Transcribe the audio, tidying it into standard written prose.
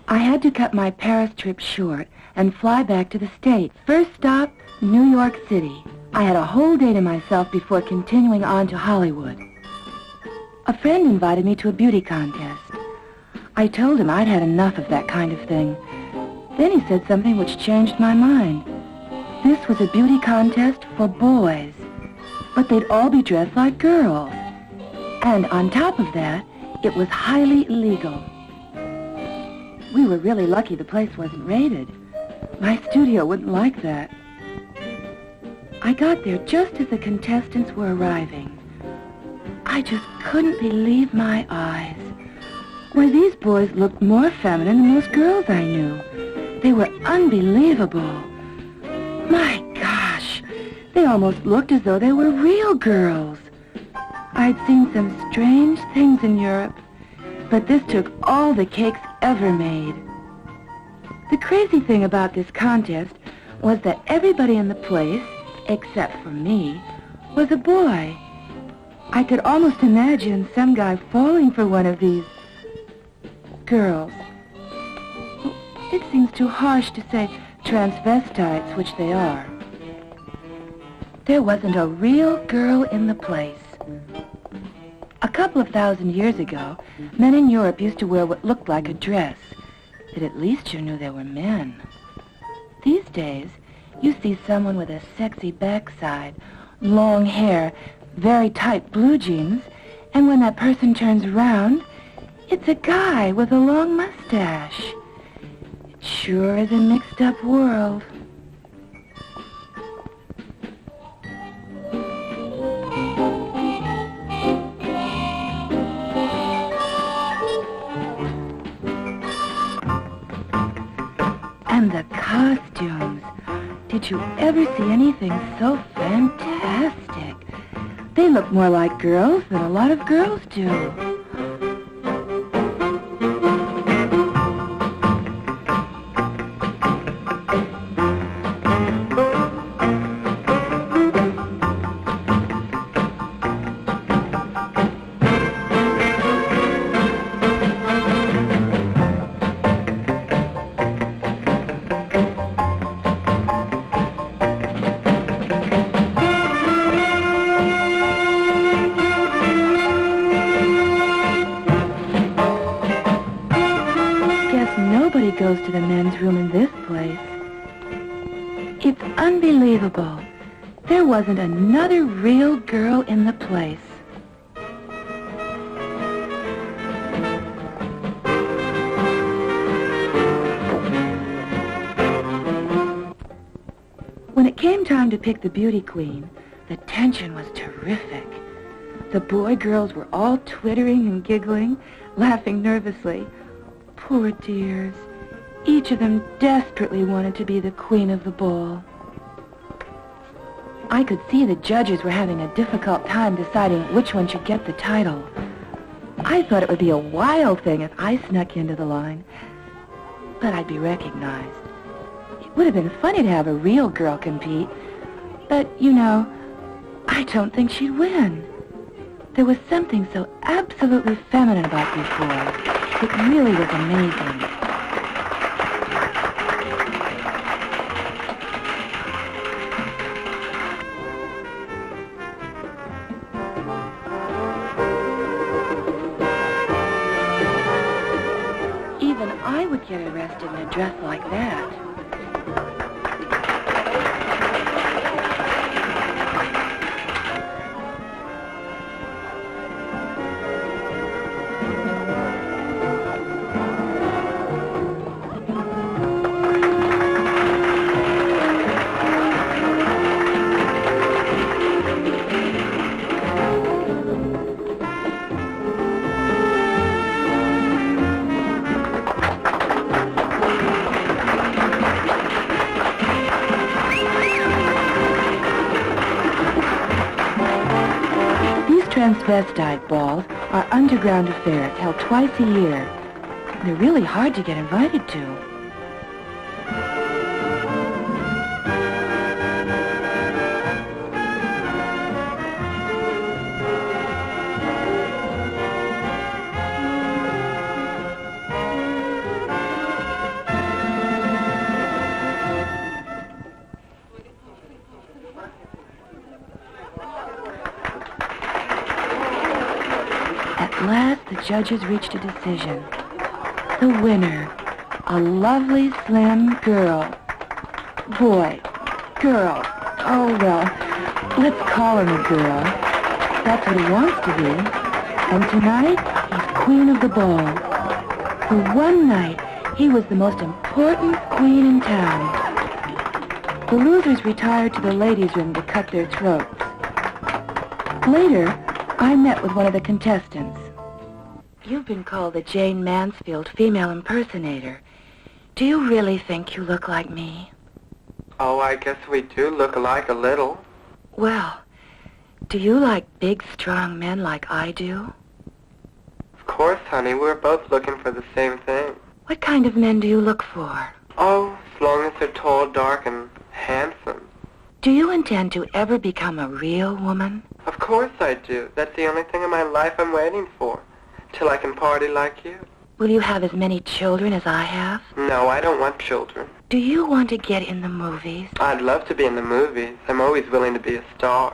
I had to cut my Paris trip short and fly back to the States. First stop, New York City. I had a whole day to myself before continuing on to Hollywood. A friend invited me to a beauty contest. I told him I'd had enough of that kind of thing. Then he said something which changed my mind. This was a beauty contest for boys, but they'd all be dressed like girls. And on top of that, it was highly illegal. We were really lucky the place wasn't raided. My studio wouldn't like that. I got there just as the contestants were arriving. I just couldn't believe my eyes. Why, these boys looked more feminine than most girls I knew. They were unbelievable. My gosh, they almost looked as though they were real girls. I'd seen some strange things in Europe, but this took all the cakes ever made. The crazy thing about this contest was that everybody in the place, except for me, was a boy. I could almost imagine some guy falling for one of these girls. It seems too harsh to say transvestites, which they are. There wasn't a real girl in the place. A couple of thousand years ago, men in Europe used to wear what looked like a dress. But at least you knew they were men. These days, you see someone with a sexy backside, long hair, very tight blue jeans, and when that person turns around, it's a guy with a long mustache. It sure is a mixed-up world. And the costumes. Did you ever see anything so fantastic? They look more like girls than a lot of girls do. Nobody goes to the men's room in this place. It's unbelievable. There wasn't another real girl in the place. When it came time to pick the beauty queen, the tension was terrific. The boy girls were all twittering and giggling, laughing nervously. Poor dears. Each of them desperately wanted to be the queen of the ball. I could see the judges were having a difficult time deciding which one should get the title. I thought it would be a wild thing if I snuck into the line, but I'd be recognized. It would have been funny to have a real girl compete, but, you know, I don't think she'd win. There was something so absolutely feminine about these boys. It really was amazing. Even I would get arrested in a dress like that. Transvestite balls are underground affairs held twice a year. They're really hard to get invited to. judges reached a decision. The winner, a lovely, slim girl. Boy, girl. Oh, well, let's call him a girl. That's what he wants to be. And tonight, he's queen of the ball. For one night, he was the most important queen in town. The losers retired to the ladies' room to cut their throats. Later, I met with one of the contestants. You've been called the Jayne Mansfield female impersonator. Do you really think you look like me? Oh, I guess we do look alike a little. Well, do you like big, strong men like I do? Of course, honey, we're both looking for the same thing. What kind of men do you look for? Oh, as long as they're tall, dark, and handsome. Do you intend to ever become a real woman? Of course I do. That's the only thing in my life I'm waiting for. Till I can party like you. Will you have as many children as I have? No, I don't want children. Do you want to get in the movies? I'd love to be in the movies. I'm always willing to be a star.